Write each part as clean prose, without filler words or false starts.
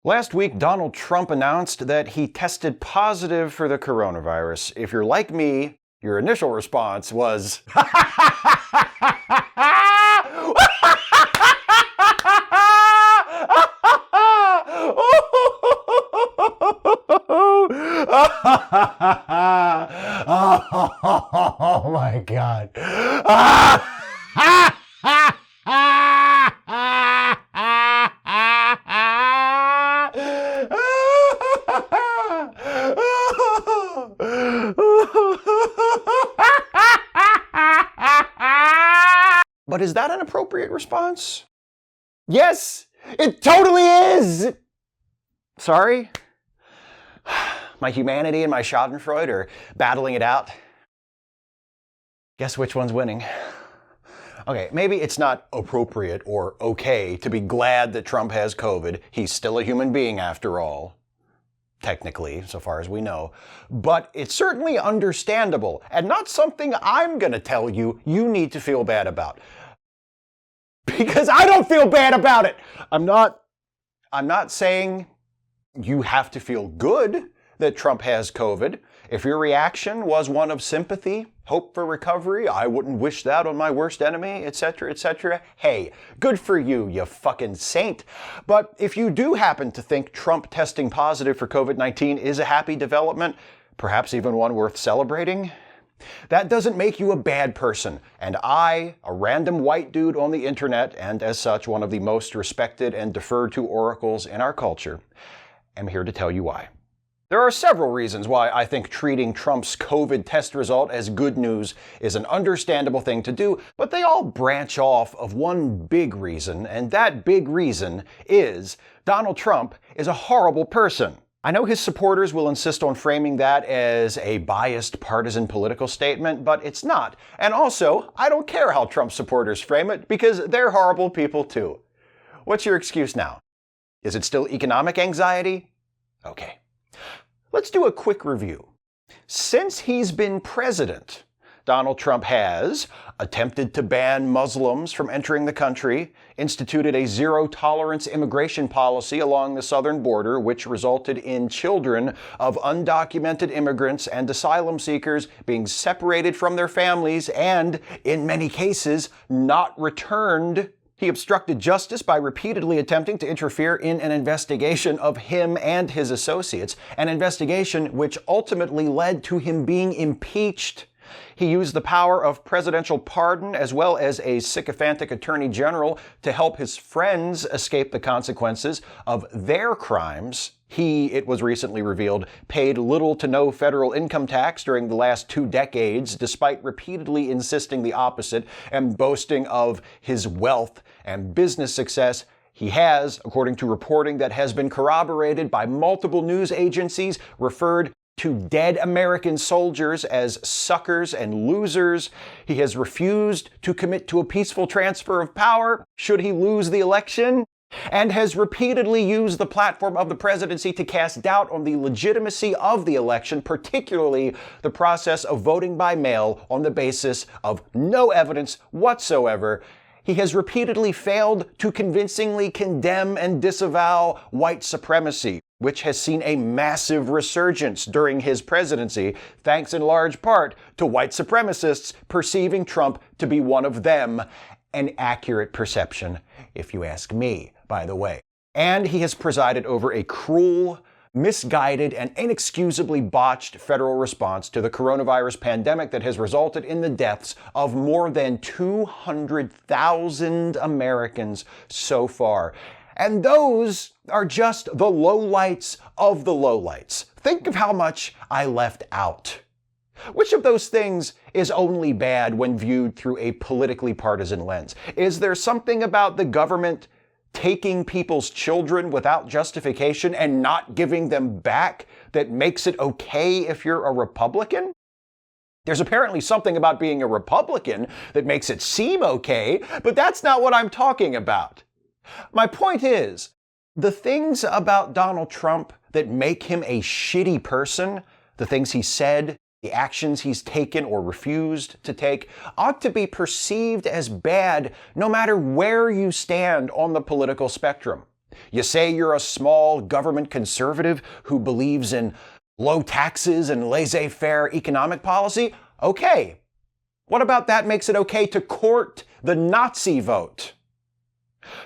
Last week, Donald Trump announced that he tested positive for the coronavirus. If you're like me, your initial response was, oh my God. But is that an appropriate response? Yes, it totally is! Sorry? My humanity and my schadenfreude are battling it out. Guess which one's winning? Okay, maybe it's not appropriate or okay to be glad that Trump has COVID. He's still a human being after all. Technically, so far as we know. But it's certainly understandable and not something I'm gonna tell you you need to feel bad about. Because I don't feel bad about it! I'm not saying you have to feel good that Trump has COVID. If your reaction was one of sympathy, hope for recovery, I wouldn't wish that on my worst enemy, etc., etc., hey, good for you, you fucking saint. But if you do happen to think Trump testing positive for COVID-19 is a happy development, perhaps even one worth celebrating, that doesn't make you a bad person. And I, a random white dude on the internet, and as such one of the most respected and deferred to oracles in our culture, am here to tell you why. There are several reasons why I think treating Trump's COVID test result as good news is an understandable thing to do, but they all branch off of one big reason, and that big reason is Donald Trump is a horrible person. I know his supporters will insist on framing that as a biased partisan political statement, but it's not. And also, I don't care how Trump supporters frame it, because they're horrible people too. What's your excuse now? Is it still economic anxiety? Okay. Let's do a quick review. Since he's been president, Donald Trump has attempted to ban Muslims from entering the country, instituted a zero-tolerance immigration policy along the southern border, which resulted in children of undocumented immigrants and asylum seekers being separated from their families and, in many cases, not returned. He obstructed justice by repeatedly attempting to interfere in an investigation of him and his associates, an investigation which ultimately led to him being impeached. He used the power of presidential pardon as well as a sycophantic attorney general to help his friends escape the consequences of their crimes. He, it was recently revealed, paid little to no federal income tax during the last 2 decades, despite repeatedly insisting the opposite and boasting of his wealth and business success. He has, according to reporting that has been corroborated by multiple news agencies, referred to dead American soldiers as suckers and losers. He has refused to commit to a peaceful transfer of power should he lose the election, and has repeatedly used the platform of the presidency to cast doubt on the legitimacy of the election, particularly the process of voting by mail on the basis of no evidence whatsoever. He has repeatedly failed to convincingly condemn and disavow white supremacy, which has seen a massive resurgence during his presidency, thanks in large part to white supremacists perceiving Trump to be one of them. An accurate perception, if you ask me, by the way. And he has presided over a cruel, misguided, and inexcusably botched federal response to the coronavirus pandemic that has resulted in the deaths of more than 200,000 Americans so far. And those are just the lowlights of the lowlights. Think of how much I left out. Which of those things is only bad when viewed through a politically partisan lens? Is there something about the government taking people's children without justification and not giving them back that makes it okay if you're a Republican? There's apparently something about being a Republican that makes it seem okay, but that's not what I'm talking about. My point is, the things about Donald Trump that make him a shitty person, the things he said, the actions he's taken or refused to take, ought to be perceived as bad no matter where you stand on the political spectrum. You say you're a small government conservative who believes in low taxes and laissez-faire economic policy? Okay. What about that makes it okay to court the Nazi vote?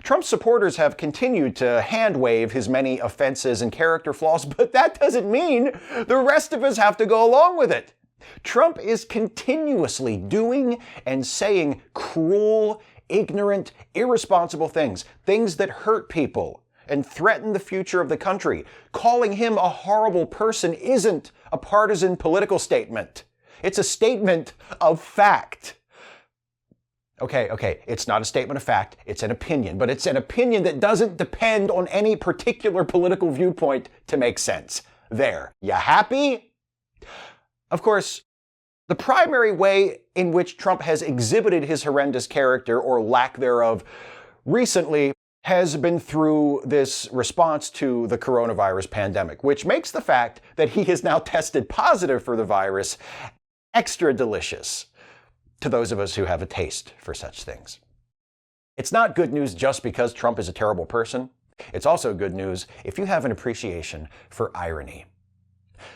Trump's supporters have continued to hand-wave his many offenses and character flaws, but that doesn't mean the rest of us have to go along with it. Trump is continuously doing and saying cruel, ignorant, irresponsible things that hurt people and threaten the future of the country. Calling him a horrible person isn't a partisan political statement. It's a statement of fact. Okay, it's not a statement of fact, it's an opinion, but it's an opinion that doesn't depend on any particular political viewpoint to make sense. There. You happy? Of course, the primary way in which Trump has exhibited his horrendous character, or lack thereof, recently has been through this response to the coronavirus pandemic, which makes the fact that he has now tested positive for the virus extra delicious to those of us who have a taste for such things. It's not good news just because Trump is a terrible person. It's also good news if you have an appreciation for irony.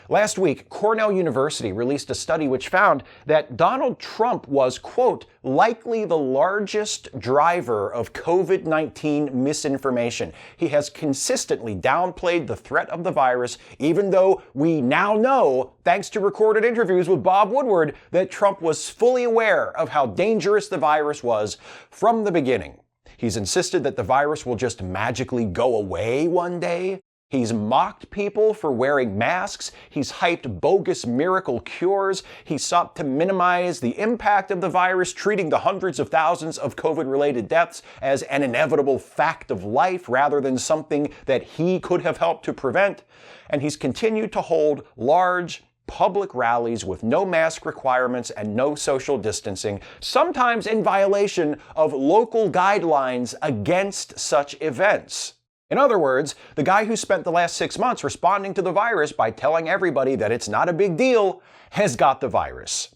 Last week, Cornell University released a study which found that Donald Trump was, quote, likely the largest driver of COVID-19 misinformation. He has consistently downplayed the threat of the virus, even though we now know, thanks to recorded interviews with Bob Woodward, that Trump was fully aware of how dangerous the virus was from the beginning. He's insisted that the virus will just magically go away one day. He's mocked people for wearing masks. He's hyped bogus miracle cures. He sought to minimize the impact of the virus, treating the hundreds of thousands of COVID-related deaths as an inevitable fact of life rather than something that he could have helped to prevent. And he's continued to hold large public rallies with no mask requirements and no social distancing, sometimes in violation of local guidelines against such events. In other words, the guy who spent the last 6 months responding to the virus by telling everybody that it's not a big deal has got the virus.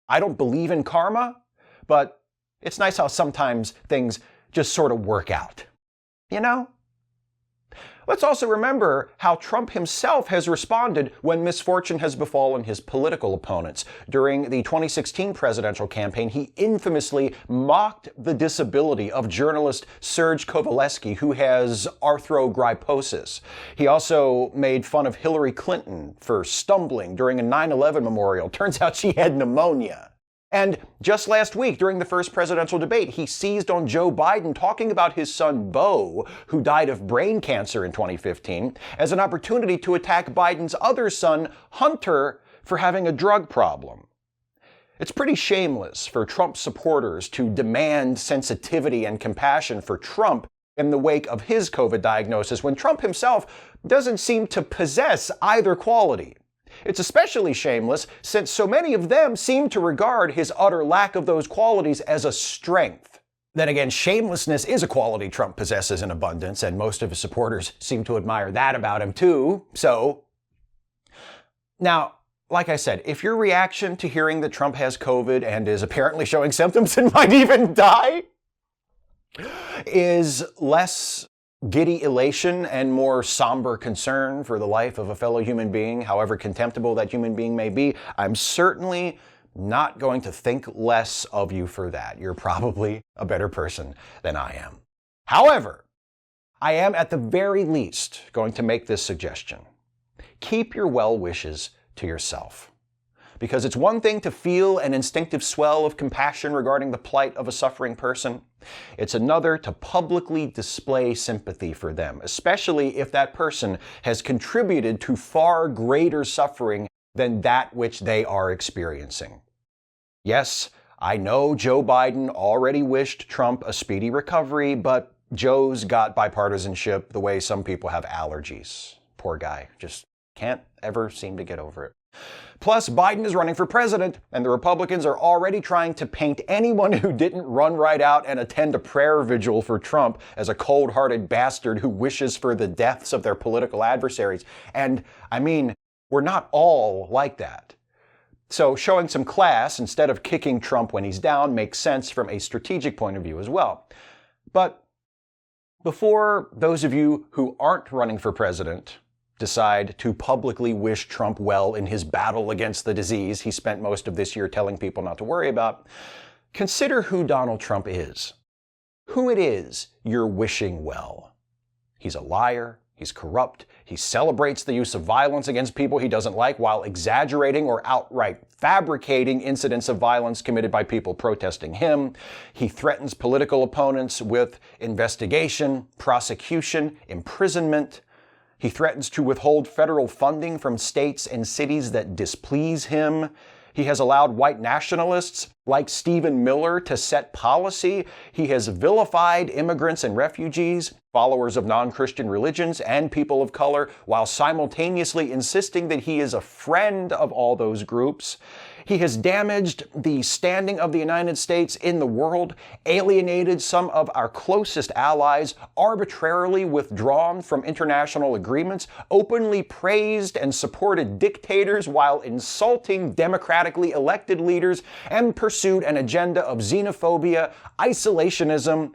I don't believe in karma, but it's nice how sometimes things just sort of work out. You know? Let's also remember how Trump himself has responded when misfortune has befallen his political opponents. During the 2016 presidential campaign, he infamously mocked the disability of journalist Serge Kovaleski, who has arthrogryposis. He also made fun of Hillary Clinton for stumbling during a 9/11 memorial. Turns out she had pneumonia. And just last week, during the first presidential debate, he seized on Joe Biden talking about his son Beau, who died of brain cancer in 2015, as an opportunity to attack Biden's other son, Hunter, for having a drug problem. It's pretty shameless for Trump supporters to demand sensitivity and compassion for Trump in the wake of his COVID diagnosis, when Trump himself doesn't seem to possess either quality. It's especially shameless since so many of them seem to regard his utter lack of those qualities as a strength. Then again, shamelessness is a quality Trump possesses in abundance, and most of his supporters seem to admire that about him too. Now, like I said, if your reaction to hearing that Trump has COVID and is apparently showing symptoms and might even die is less giddy elation and more somber concern for the life of a fellow human being, however contemptible that human being may be, I'm certainly not going to think less of you for that. You're probably a better person than I am. However, I am at the very least going to make this suggestion. Keep your well wishes to yourself. Because it's one thing to feel an instinctive swell of compassion regarding the plight of a suffering person. It's another to publicly display sympathy for them, especially if that person has contributed to far greater suffering than that which they are experiencing. Yes, I know Joe Biden already wished Trump a speedy recovery, but Joe's got bipartisanship the way some people have allergies. Poor guy, just can't ever seem to get over it. Plus, Biden is running for president, and the Republicans are already trying to paint anyone who didn't run right out and attend a prayer vigil for Trump as a cold-hearted bastard who wishes for the deaths of their political adversaries. And, I mean, we're not all like that. So showing some class instead of kicking Trump when he's down makes sense from a strategic point of view as well. But Before those of you who aren't running for president decide to publicly wish Trump well in his battle against the disease he spent most of this year telling people not to worry about, consider who Donald Trump is. Who it is you're wishing well. He's a liar. He's corrupt. He celebrates the use of violence against people he doesn't like while exaggerating or outright fabricating incidents of violence committed by people protesting him. He threatens political opponents with investigation, prosecution, imprisonment. He threatens to withhold federal funding from states and cities that displease him. He has allowed white nationalists like Stephen Miller to set policy. He has vilified immigrants and refugees, followers of non-Christian religions, and people of color, while simultaneously insisting that he is a friend of all those groups. He has damaged the standing of the United States in the world, alienated some of our closest allies, arbitrarily withdrawn from international agreements, openly praised and supported dictators while insulting democratically elected leaders, and pursued an agenda of xenophobia, isolationism,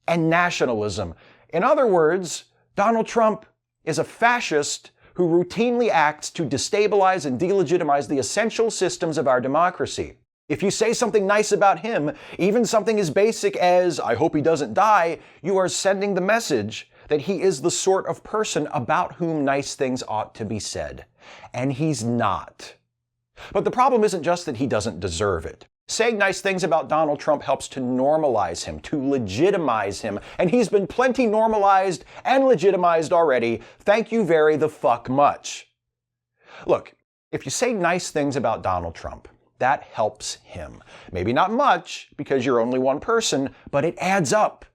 and nationalism. In other words, Donald Trump is a fascist who routinely acts to destabilize and delegitimize the essential systems of our democracy. If you say something nice about him, even something as basic as, "I hope he doesn't die," you are sending the message that he is the sort of person about whom nice things ought to be said. And he's not. But the problem isn't just that he doesn't deserve it. Saying nice things about Donald Trump helps to normalize him, to legitimize him, and he's been plenty normalized and legitimized already. Thank you very the fuck much. Look, if you say nice things about Donald Trump, that helps him. Maybe not much, because you're only one person, but it adds up.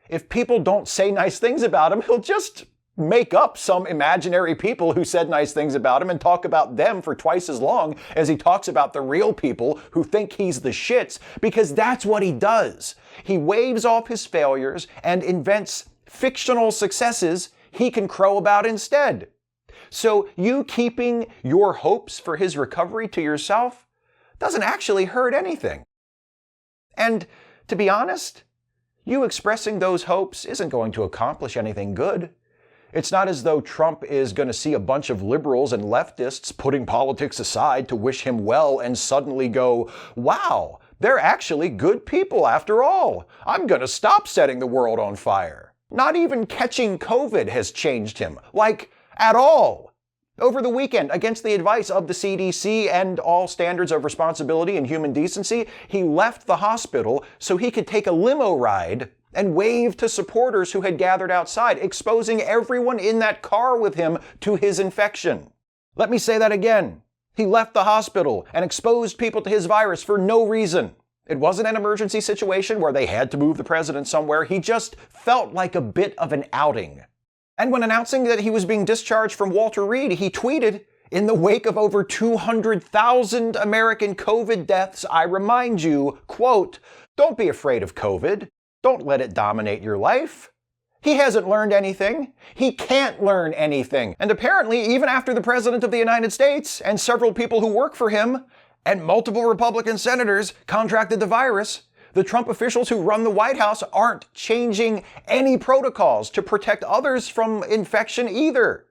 If people don't say nice things about him, he'll just make up some imaginary people who said nice things about him and talk about them for twice as long as he talks about the real people who think he's the shits, because that's what he does. He waves off his failures and invents fictional successes he can crow about instead. So you keeping your hopes for his recovery to yourself doesn't actually hurt anything. And to be honest, you expressing those hopes isn't going to accomplish anything good. It's not as though Trump is going to see a bunch of liberals and leftists putting politics aside to wish him well and suddenly go, "Wow, they're actually good people after all. I'm going to stop setting the world on fire." Not even catching COVID has changed him, like, at all. Over the weekend, against the advice of the CDC and all standards of responsibility and human decency, he left the hospital so he could take a limo ride and waved to supporters who had gathered outside, exposing everyone in that car with him to his infection. Let me say that again. He left the hospital and exposed people to his virus for no reason. It wasn't an emergency situation where they had to move the president somewhere. He just felt like a bit of an outing. And when announcing that he was being discharged from Walter Reed, he tweeted, "In the wake of over 200,000 American COVID deaths, I remind you, quote, don't be afraid of COVID. Don't let it dominate your life." He hasn't learned anything. He can't learn anything. And apparently, even after the President of the United States and several people who work for him and multiple Republican senators contracted the virus, the Trump officials who run the White House aren't changing any protocols to protect others from infection either.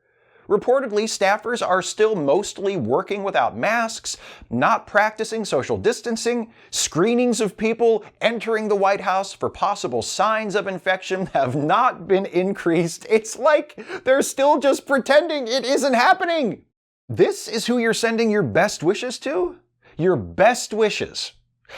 Reportedly, staffers are still mostly working without masks, not practicing social distancing. Screenings of people entering the White House for possible signs of infection have not been increased. It's like they're still just pretending it isn't happening. This is who you're sending your best wishes to? Your best wishes.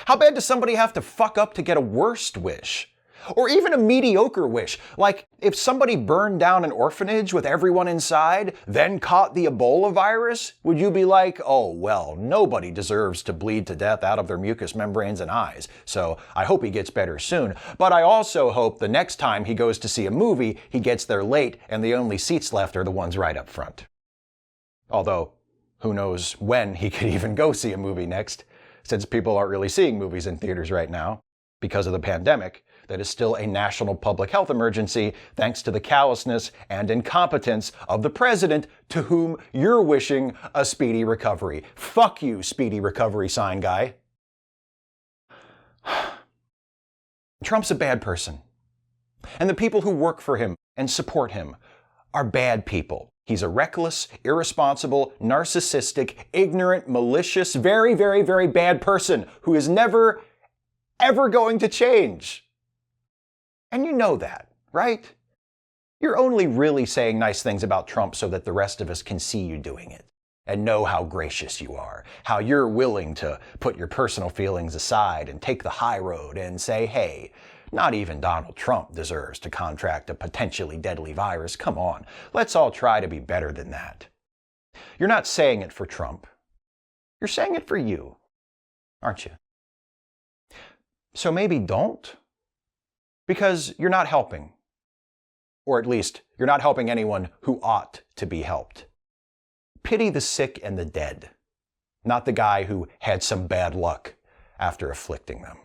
How bad does somebody have to fuck up to get a worst wish? Or even a mediocre wish, like if somebody burned down an orphanage with everyone inside, then caught the Ebola virus, would you be like, "Oh, well, nobody deserves to bleed to death out of their mucous membranes and eyes, so I hope he gets better soon. But I also hope the next time he goes to see a movie, he gets there late and the only seats left are the ones right up front." Although, who knows when he could even go see a movie next, since people aren't really seeing movies in theaters right now because of the pandemic. That is still a national public health emergency thanks to the callousness and incompetence of the president, to whom you're wishing a speedy recovery. Fuck you, speedy recovery sign guy. Trump's a bad person. And the people who work for him and support him are bad people. He's a reckless, irresponsible, narcissistic, ignorant, malicious, very, very, very bad person who is never, ever going to change. And you know that, right? You're only really saying nice things about Trump so that the rest of us can see you doing it and know how gracious you are, how you're willing to put your personal feelings aside and take the high road and say, hey, not even Donald Trump deserves to contract a potentially deadly virus. Come on, let's all try to be better than that. You're not saying it for Trump. You're saying it for you, aren't you? So maybe don't, because you're not helping. Or at least, you're not helping anyone who ought to be helped. Pity the sick and the dead, not the guy who had some bad luck after afflicting them.